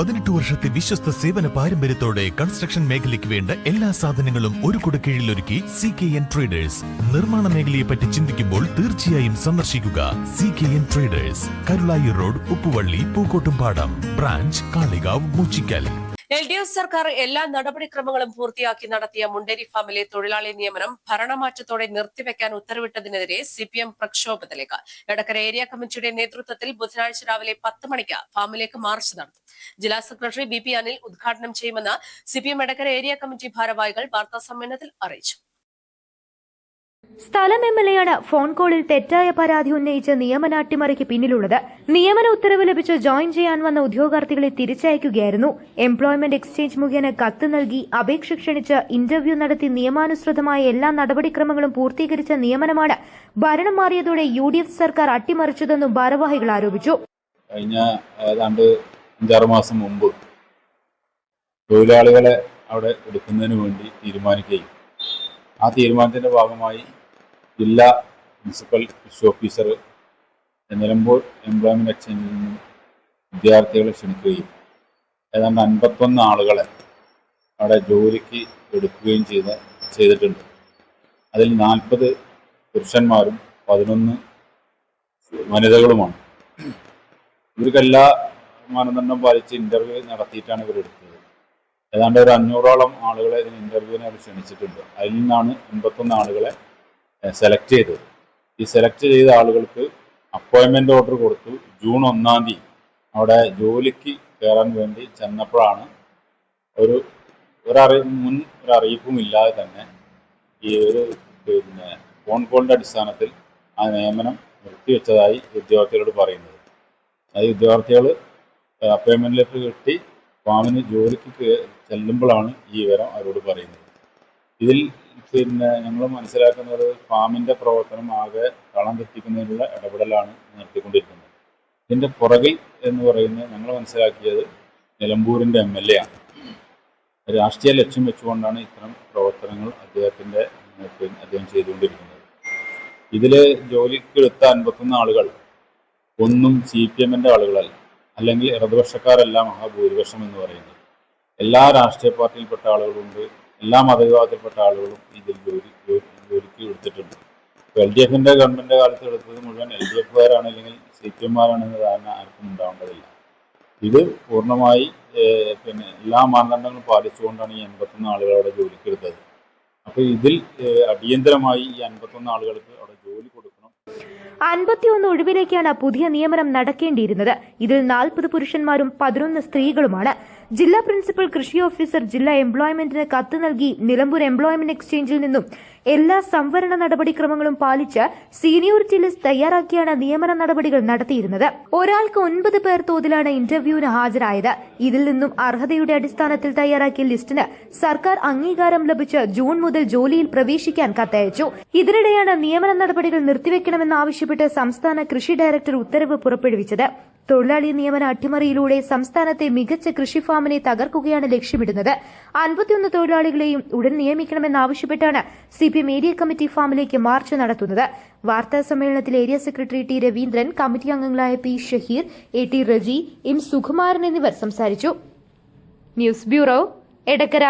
18 വർഷത്തെ വിശ്വസ്ത സേവന പാരമ്പര്യത്തോടെ കൺസ്ട്രക്ഷൻ മേഖലയ്ക്ക് വേണ്ട എല്ലാ സാധനങ്ങളും ഒരു കുടക്കീഴിലൊരുക്കി CKN ട്രേഡേഴ്സ്. നിർമ്മാണ മേഖലയെ പറ്റി ചിന്തിക്കുമ്പോൾ തീർച്ചയായും സന്ദർശിക്കുക CKN traders, Karulai road, Uppuvalli, Pookkottumpadam. Branch Kalikavu, Moochikkal. LDF സർക്കാർ എല്ലാ നടപടിക്രമങ്ങളും പൂർത്തിയാക്കി നടത്തിയ മുണ്ടേരി ഫാമിലെ തൊഴിലാളി നിയമനം ഭരണമാറ്റത്തോടെ നിർത്തിവെക്കാൻ ഉത്തരവിട്ടതിനെതിരെ CPM പ്രക്ഷോഭത്തിലേക്ക്. എടക്കര ഏരിയ കമ്മിറ്റിയുടെ നേതൃത്വത്തിൽ ബുധനാഴ്ച രാവിലെ 10 മണിക്ക് ഫാമിലേക്ക് മാർച്ച് നടത്തും. ജില്ലാ സെക്രട്ടറി BP അനിൽ ഉദ്ഘാടനം ചെയ്യുമെന്ന് CPM എടക്കര ഏരിയ കമ്മിറ്റി ഭാരവാഹികൾ വാർത്താസമ്മേളനത്തിൽ അറിയിച്ചു. സ്ഥലം MLAയാണ് ഫോൺ കോളിൽ തെറ്റായ പരാതി ഉന്നയിച്ച് നിയമന അട്ടിമറിക്ക് പിന്നിലുള്ളത്. നിയമന ഉത്തരവ് ലഭിച്ച് ജോയിൻ ചെയ്യാൻ വന്ന ഉദ്യോഗാർത്ഥികളെ തിരിച്ചയക്കുകയായിരുന്നു. എംപ്ലോയ്മെന്റ് എക്സ്ചേഞ്ച് മുഖേന കത്ത് നൽകി അപേക്ഷ ക്ഷണിച്ച് ഇന്റർവ്യൂ നടത്തി നിയമാനുസൃതമായ എല്ലാ നടപടിക്രമങ്ങളും പൂർത്തീകരിച്ച നിയമനമാണ് ഭരണം മാറിയതോടെ UDF സർക്കാർ അട്ടിമറിച്ചതെന്നും ഭാരവാഹികൾ ആരോപിച്ചു. കഴിഞ്ഞ ഏതാണ്ട് 5-6 മാസം മുമ്പ് തൊഴിലാളികളെ അവിടെ എടുക്കുന്നതിന് വേണ്ടി തീരുമാനിക്കുകയും ആ തീരുമാനത്തിന്റെ ഭാഗമായി ജില്ലാ മുനിസിപ്പൽ കൃഷി ഓഫീസർ നിലമ്പൂർ എംപ്ലോയ്മെന്റ് എക്സ്ചേഞ്ചിൽ നിന്നും വിദ്യാർത്ഥികളെ ക്ഷണിക്കുകയും ഏതാണ്ട് 51 ആളുകളെ അവിടെ ജോലിക്ക് എടുക്കുകയും ചെയ്തിട്ടുണ്ട്. അതിൽ 40 പുരുഷന്മാരും 11 വനിതകളുമാണ്. ഇവർക്കെല്ലാ മാനദണ്ഡം പാലിച്ച് ഇന്റർവ്യൂ നടത്തിയിട്ടാണ് ഇവരെടുത്തത്. ഏതാണ്ട് ഒരു 500ഓളം ആളുകളെ ഇതിന് ഇന്റർവ്യൂവിനെ അവർ ക്ഷണിച്ചിട്ടുണ്ട്. അതിൽ നിന്നാണ് 81 ആളുകളെ സെലക്ട് ചെയ്തത്. ഈ സെലക്ട് ചെയ്ത ആളുകൾക്ക് അപ്പോയിൻമെന്റ് ഓർഡർ കൊടുത്തു. ജൂൺ 1-ാം തീയതി അവിടെ ജോലിക്ക് കയറാൻ വേണ്ടി ചെന്നപ്പോഴാണ് മുൻ ഒരു അറിയിപ്പും ഇല്ലാതെ തന്നെ ഈ ഒരു ഫോൺ കോളിന്റെ അടിസ്ഥാനത്തിൽ ആ നിയമനം നിർത്തിവെച്ചതായി ഉദ്യോഗാർത്ഥികളോട് പറയുന്നത്. അത് ഉദ്യോഗാർത്ഥികൾ അപ്പോയിൻമെന്റ് ലെറ്റർ കിട്ടി ഫാമിന് ജോലിക്ക് ചെല്ലുമ്പോഴാണ് ഈ വിവരം അവരോട് പറയുന്നത്. ഇതിൽ ഞങ്ങൾ മനസ്സിലാക്കുന്നത് ഫാമിന്റെ പ്രവർത്തനം ആകെ കളം തെറ്റിക്കുന്നതിനുള്ള ഇടപെടലാണ് നടത്തിക്കൊണ്ടിരിക്കുന്നത്. ഇതിന്റെ പുറകിൽ എന്ന് പറയുന്നത് ഞങ്ങൾ മനസ്സിലാക്കിയത് നിലമ്പൂരിന്റെ MLA ആണ്. രാഷ്ട്രീയ ലക്ഷ്യം വെച്ചുകൊണ്ടാണ് ഇത്തരം പ്രവർത്തനങ്ങൾ അദ്ദേഹം ചെയ്തുകൊണ്ടിരിക്കുന്നത്. ഇതിൽ ജോലിക്ക് എടുത്ത 51 ആളുകൾ ഒന്നും CPMന്റെ ആളുകളല്ല, അല്ലെങ്കിൽ ഇടതുപക്ഷക്കാരല്ല മഹാഭൂരിപക്ഷം എന്ന് പറയുന്നത്. എല്ലാ രാഷ്ട്രീയ പാർട്ടിയിൽപ്പെട്ട ആളുകളുണ്ട്, എല്ലാ മതവിഭാഗത്തിൽപ്പെട്ട ആളുകളും ഇതിൽ ജോലിക്ക് എടുത്തിട്ടുണ്ട്. LDFന്റെ ഗവൺമെന്റ് കാലത്ത് എടുത്തത് മുഴുവൻ LDFകാരാണ് അല്ലെങ്കിൽ CPMമാരാണെന്ന് ധാരണ ആർക്കും ഉണ്ടാവേണ്ടതില്ല. ഇത് പൂർണ്ണമായി എല്ലാ മാനദണ്ഡങ്ങളും പാലിച്ചുകൊണ്ടാണ് ഈ 51 ആളുകളവിടെ ജോലിക്ക് എടുത്തത്. അപ്പോൾ ഇതിൽ അടിയന്തരമായി ഈ 51 ആളുകൾക്ക് അവിടെ ജോലി കൊടുക്കണം. 51 ഒഴിവിലേക്കാണ് പുതിയ നിയമനം നടക്കേണ്ടിയിരുന്നത്. ഇതിൽ 40 പുരുഷന്മാരും 11 സ്ത്രീകളുമാണ്. ജില്ലാ പ്രിൻസിപ്പൽ കൃഷി ഓഫീസർ ജില്ലാ എംപ്ലോയ്മെന്റിന് കത്ത് നൽകി നിലമ്പൂർ എംപ്ലോയ്മെന്റ് എക്സ്ചേഞ്ചിൽ നിന്നും എല്ലാ സംവരണ നടപടിക്രമങ്ങളും പാലിച്ച് സീനിയോറിറ്റി ലിസ്റ്റ് തയ്യാറാക്കിയാണ് നിയമന നടപടികൾ നടത്തിയിരുന്നത്. ഒരാൾക്ക് 9 പേർ തോതിലാണ് ഇന്റർവ്യൂവിന് ഹാജരായത്. ഇതിൽ നിന്നും അർഹതയുടെ അടിസ്ഥാനത്തിൽ തയ്യാറാക്കിയ ലിസ്റ്റിന് സർക്കാർ അംഗീകാരം ലഭിച്ച് ജൂൺ മുതൽ ജോലിയിൽ പ്രവേശിക്കാൻ കത്തയച്ചു. ഇതിനിടെയാണ് നിയമന നടപടികൾ നിർത്തിവെക്കണമെന്നാവശ്യപ്പെട്ട് സംസ്ഥാന കൃഷി ഡയറക്ടർ ഉത്തരവ് പുറപ്പെടുവിച്ചത്. തൊഴിലാളി നിയമന അട്ടിമറിയിലൂടെ സംസ്ഥാനത്തെ മികച്ച കൃഷി ഫാമിനെ തകർക്കുകയാണ് ലക്ഷ്യമിടുന്നത്. 51 തൊഴിലാളികളെയും ഉടൻ നിയമിക്കണമെന്നാവശ്യപ്പെട്ടാണ് CPM ഏരിയ കമ്മിറ്റി ഫാമിലേക്ക് മാർച്ച് നടത്തുന്നത്. വാർത്താ സമ്മേളനത്തിൽ area secretary T. Raveendran, committee അംഗങ്ങളായ P. Shaheer, AT. Reji, M. Sukumaran എന്നിവർ സംസാരിച്ചു. News bureau, Edakkara.